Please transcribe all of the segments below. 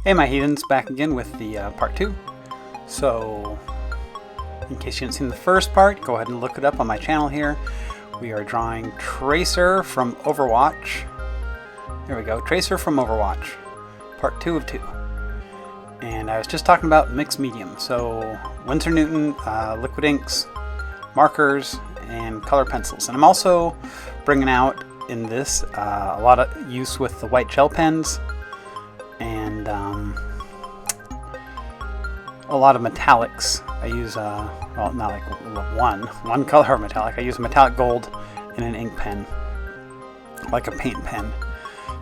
Hey my heathens, back again with the part 2. So, in case you haven't seen the first part, go ahead and look it up on my channel here. We are drawing Tracer from Overwatch. There we go, Tracer from Overwatch. Part 2 of 2. And I was just talking about mixed medium. So, Winsor Newton, liquid inks, markers, and color pencils. And I'm also bringing out in this a lot of use with the white gel pens. And a lot of metallics. I use, well, not like one color of metallic. I use a metallic gold and an ink pen, like a paint pen,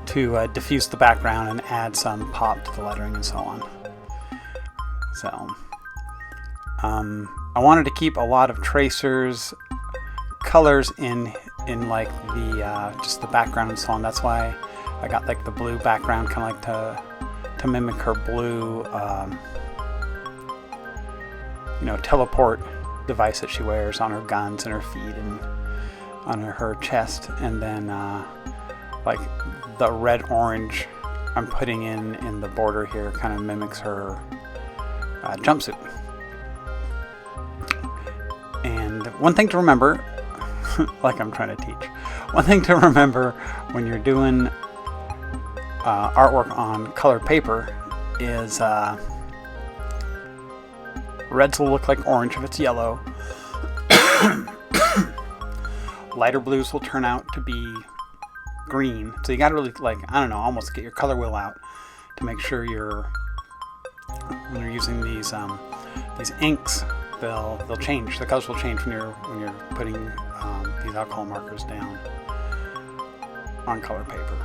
to diffuse the background and add some pop to the lettering and so on. So, I wanted to keep a lot of Tracer's colors in like the just the background and so on. That's why I got like the blue background, kind of like to mimic her blue, teleport device that she wears on her guns and her feet and on her chest. And then like the red-orange I'm putting in the border here kind of mimics her jumpsuit. And one thing to remember, like I'm trying to teach, one thing to remember when you're doing artwork on colored paper is reds will look like orange if it's yellow. Lighter blues will turn out to be green. So you gotta really, almost get your color wheel out to make sure when you're using these inks, they'll change. The colors will change when you're putting these alcohol markers down on colored paper.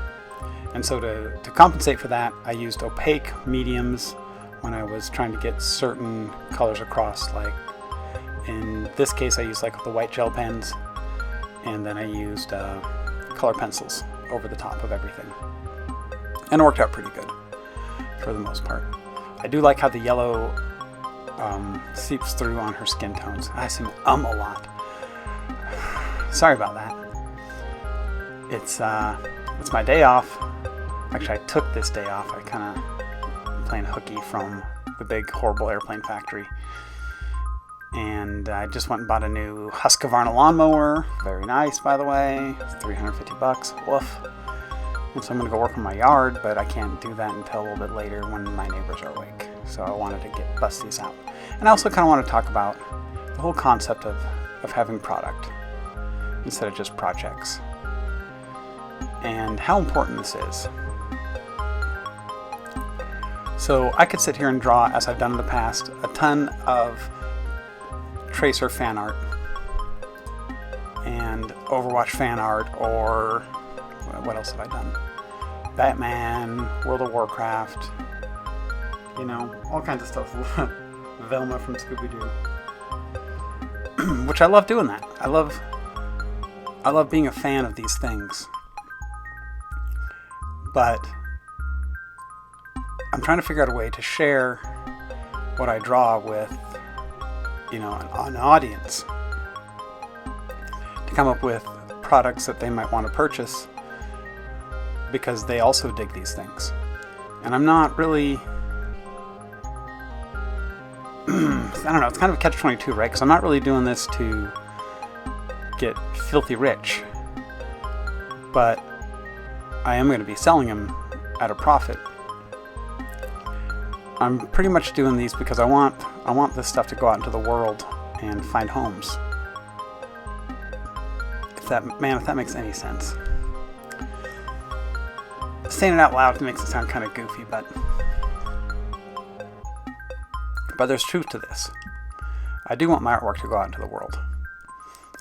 And so to compensate for that, I used opaque mediums when I was trying to get certain colors across. Like in this case, I used like the white gel pens, and then I used color pencils over the top of everything. And it worked out pretty good for the most part. I do like how the yellow seeps through on her skin tones. I seem a lot. Sorry about that. It's my day off. Actually, I took this day off. I kind of playing hooky from the big horrible airplane factory. And I just went and bought a new Husqvarna lawnmower. Very nice, by the way. It's $350. Woof. And so I'm going to go work in my yard, but I can't do that until a little bit later when my neighbors are awake. So I wanted to bust these out. And I also kind of want to talk about the whole concept of having product instead of just projects, and how important this is. So I could sit here and draw, as I've done in the past, a ton of Tracer fan art and Overwatch fan art, or what else have I done? Batman, World of Warcraft, all kinds of stuff. Velma from Scooby-Doo. Which I love doing that. I love being a fan of these things. But I'm trying to figure out a way to share what I draw with, an audience. To come up with products that they might want to purchase because they also dig these things. And I'm not really... I don't know, it's kind of a catch-22, right? Because I'm not really doing this to get filthy rich. But I am going to be selling them at a profit. I'm pretty much doing these because I want this stuff to go out into the world and find homes. If that makes any sense. Saying it out loud makes it sound kind of goofy, but there's truth to this. I do want my artwork to go out into the world.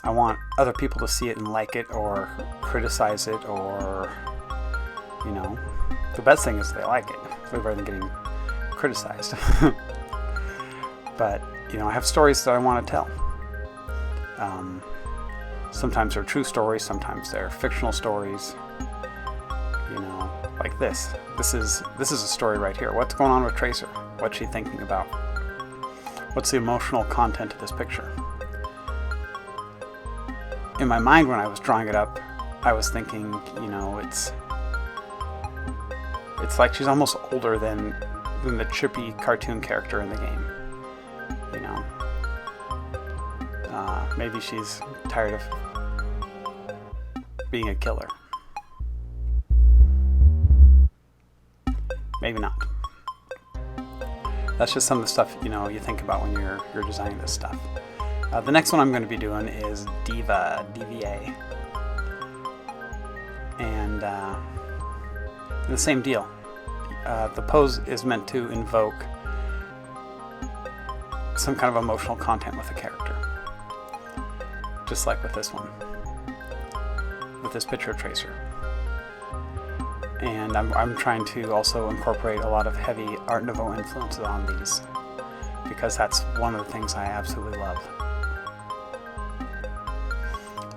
I want other people to see it and like it, or criticize it, or, the best thing is they like it. It's way better than getting criticized. But, I have stories that I want to tell. Sometimes they're true stories, sometimes they're fictional stories. Like this. This is a story right here. What's going on with Tracer? What's she thinking about? What's the emotional content of this picture? In my mind, when I was drawing it up, I was thinking, it's like she's almost older than than the chippy cartoon character in the game. You know, maybe she's tired of being a killer. Maybe not. That's just some of the stuff, you know, you think about when you're designing this stuff. The next one I'm going to be doing is DVA. And the same deal. The pose is meant to invoke some kind of emotional content with the character. Just like with this one. With this picture tracer. And I'm trying to also incorporate a lot of heavy Art Nouveau influences on these, because that's one of the things I absolutely love.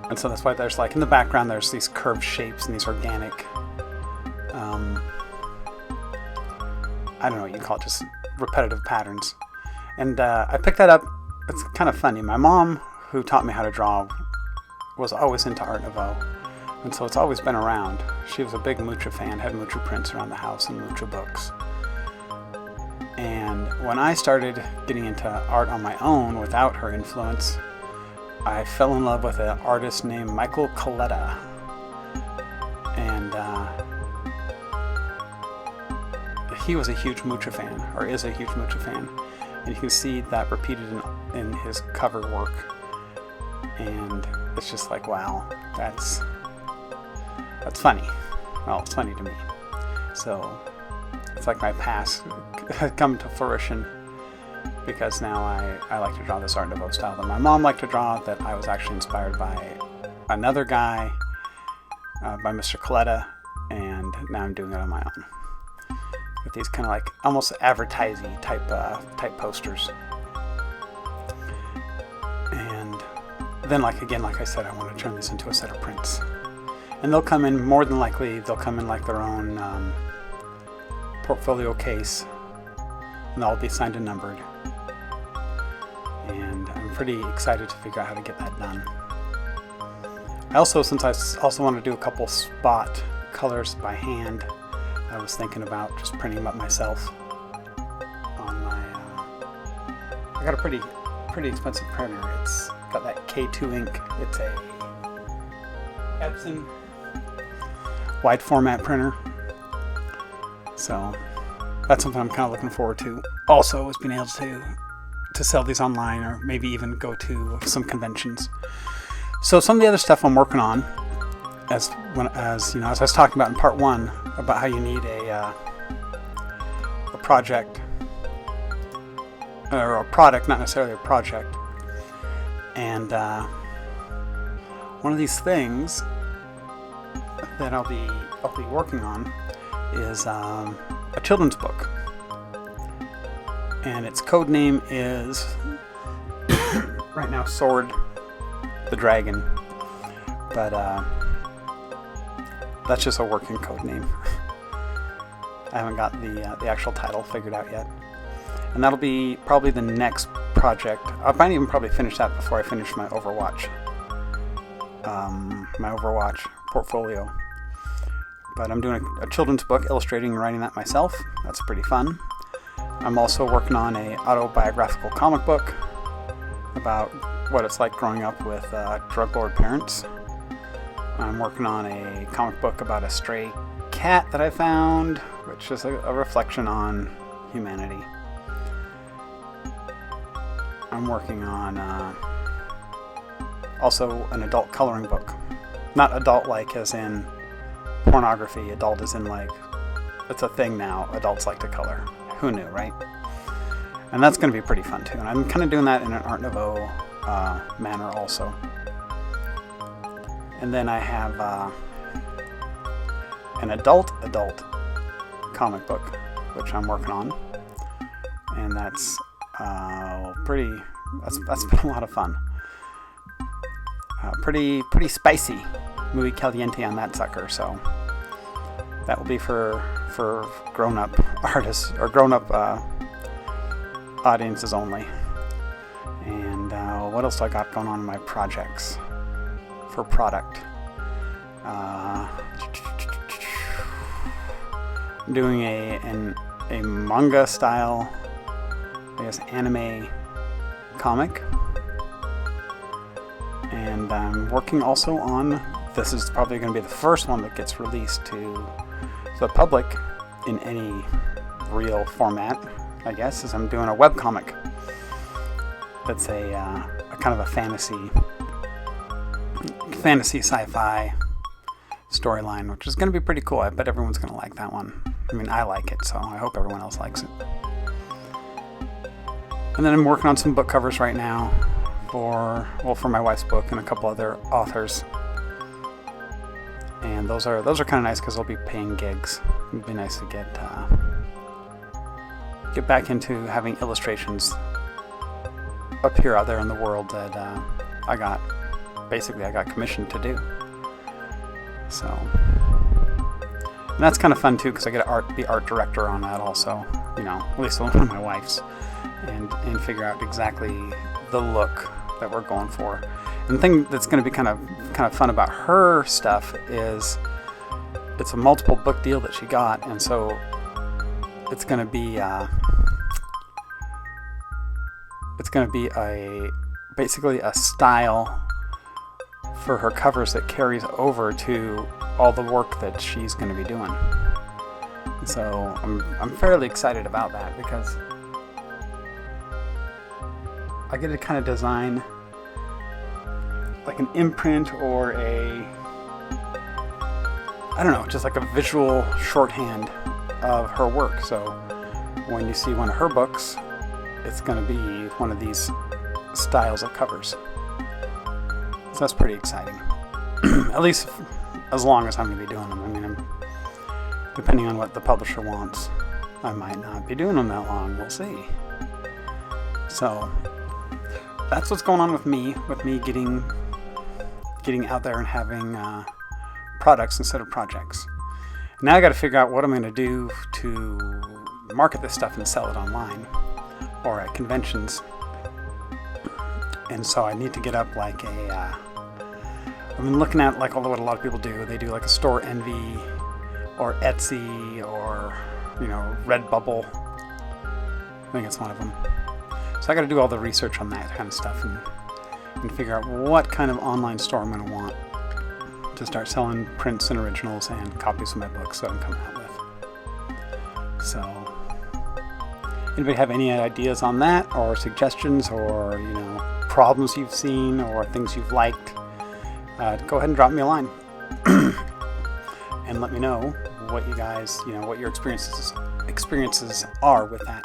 And so that's why there's, like, in the background there's these curved shapes and these organic, I don't know what you call it, just repetitive patterns. And I picked that up. It's kind of funny. My mom, who taught me how to draw, was always into Art Nouveau. And so it's always been around. She was a big Mucha fan, had Mucha prints around the house and Mucha books. And when I started getting into art on my own without her influence, I fell in love with an artist named Michael Coletta. And he was a huge Mucha fan, or is a huge Mucha fan. And you can see that repeated in his cover work. And it's just like, wow, that's funny. Well, it's funny to me. So it's like my past come to fruition, because now I like to draw this Art Nouveau style that my mom liked to draw, that I was actually inspired by another guy, by Mr. Coletta, and now I'm doing it on my own. With these kind of like almost advertising type posters. And then, like I said, I want to turn this into a set of prints. And they'll come in, more than likely, they'll come in like their own portfolio case. And they'll all be signed and numbered. And I'm pretty excited to figure out how to get that done. Since I also want to do a couple spot colors by hand, I was thinking about just printing them up myself on my... I got a pretty expensive printer. It's got that K2 ink. It's a Epson wide format printer. So that's something I'm kind of looking forward to. Also, is being able to sell these online, or maybe even go to some conventions. So some of the other stuff I'm working on, as you know, as I was talking about in part 1, about how you need a project, or a product, not necessarily a project. And one of these things that I'll be working on is a children's book, and its code name is right now Sword the Dragon, but that's just a working code name. I haven't got the actual title figured out yet, and that'll be probably the next project. I might even probably finish that before I finish my Overwatch portfolio. But I'm doing a children's book, illustrating and writing that myself. That's pretty fun. I'm also working on a autobiographical comic book about what it's like growing up with drug lord parents. I'm working on a comic book about a stray cat that I found, which is a reflection on humanity. I'm working on also an adult coloring book. Not adult like as in pornography. Adult as in like, it's a thing now. Adults like to color. Who knew, right? And that's going to be pretty fun too. And I'm kind of doing that in an Art Nouveau manner also. And then I have an adult comic book, which I'm working on. And that's that's been a lot of fun. Pretty spicy, muy caliente on that sucker. So that will be for grown-up artists, or grown-up audiences only. And what else do I got going on in my projects for product? I'm doing a manga style, I guess, anime comic. And I'm working also on, this is probably going to be the first one that gets released to the public in any real format, I guess, is I'm doing a webcomic that's a kind of a fantasy sci-fi storyline, which is going to be pretty cool. I bet everyone's going to like that one. I mean, I like it, so I hope everyone else likes it. And then I'm working on some book covers right now for my wife's book and a couple other authors. And those are kind of nice because they'll be paying gigs. It'd be nice to get back into having illustrations appear out there in the world that I got commissioned to do. So, and that's kind of fun too, because I get to be art director on that also, at least one of my wife's, and figure out exactly the look that we're going for. And the thing that's going to be kind of fun about her stuff is it's a multiple book deal that she got, and so it's going to be basically a style for her covers that carries over to all the work that she's going to be doing. So I'm fairly excited about that because I get to kind of design like an imprint or just like a visual shorthand of her work. So when you see one of her books, it's going to be one of these styles of covers. So that's pretty exciting. At least as long as I'm going to be doing them. I mean, depending on what the publisher wants, I might not be doing them that long. We'll see. So that's what's going on with me getting out there and having products instead of projects. Now I got to figure out what I'm going to do to market this stuff and sell it online or at conventions. And so I need to get up like I've been looking at like what a lot of people do. They do like a Store Envy or Etsy or Redbubble. I think it's one of them. So I got to do all the research on that kind of stuff and figure out what kind of online store I'm going to want to start selling prints and originals and copies of my books that I'm coming out with. So, anybody have any ideas on that or suggestions or problems you've seen or things you've liked? Go ahead and drop me a line and let me know what you guys, what your experiences are with that.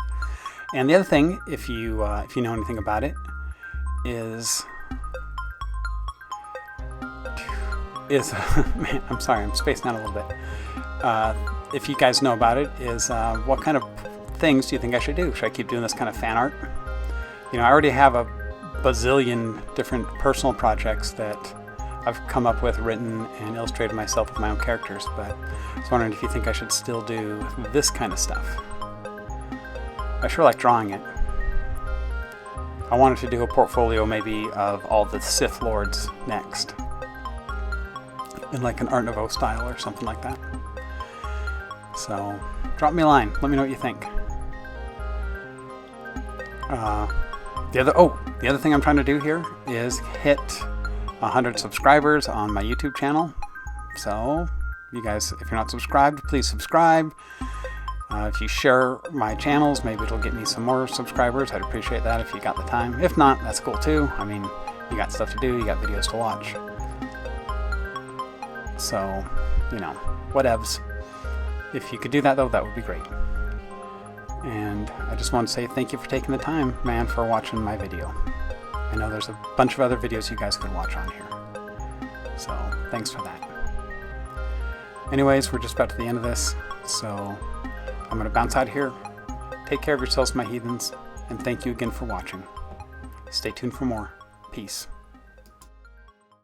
And the other thing, if you know anything about it, is man, I'm sorry, I'm spacing out a little bit. If you guys know about it, is what kind of things do you think I should do? Should I keep doing this kind of fan art? I already have a bazillion different personal projects that I've come up with, written, and illustrated myself with my own characters, but I was wondering if you think I should still do this kind of stuff. I sure like drawing it. I wanted to do a portfolio maybe of all the Sith Lords next, in like an Art Nouveau style or something like that. So drop me a line. Let me know what you think. The other thing I'm trying to do here is hit 100 subscribers on my YouTube channel. So you guys, if you're not subscribed, please subscribe. If you share my channels, maybe it'll get me some more subscribers. I'd appreciate that if you got the time. If not, that's cool too. I mean, you got stuff to do, you got videos to watch. So, whatevs. If you could do that though, that would be great. And I just want to say thank you for taking the time, man, for watching my video. I know there's a bunch of other videos you guys could watch on here. So, thanks for that. Anyways, we're just about to the end of this, so I'm going to bounce out here. Take care of yourselves, my heathens, and thank you again for watching. Stay tuned for more. Peace.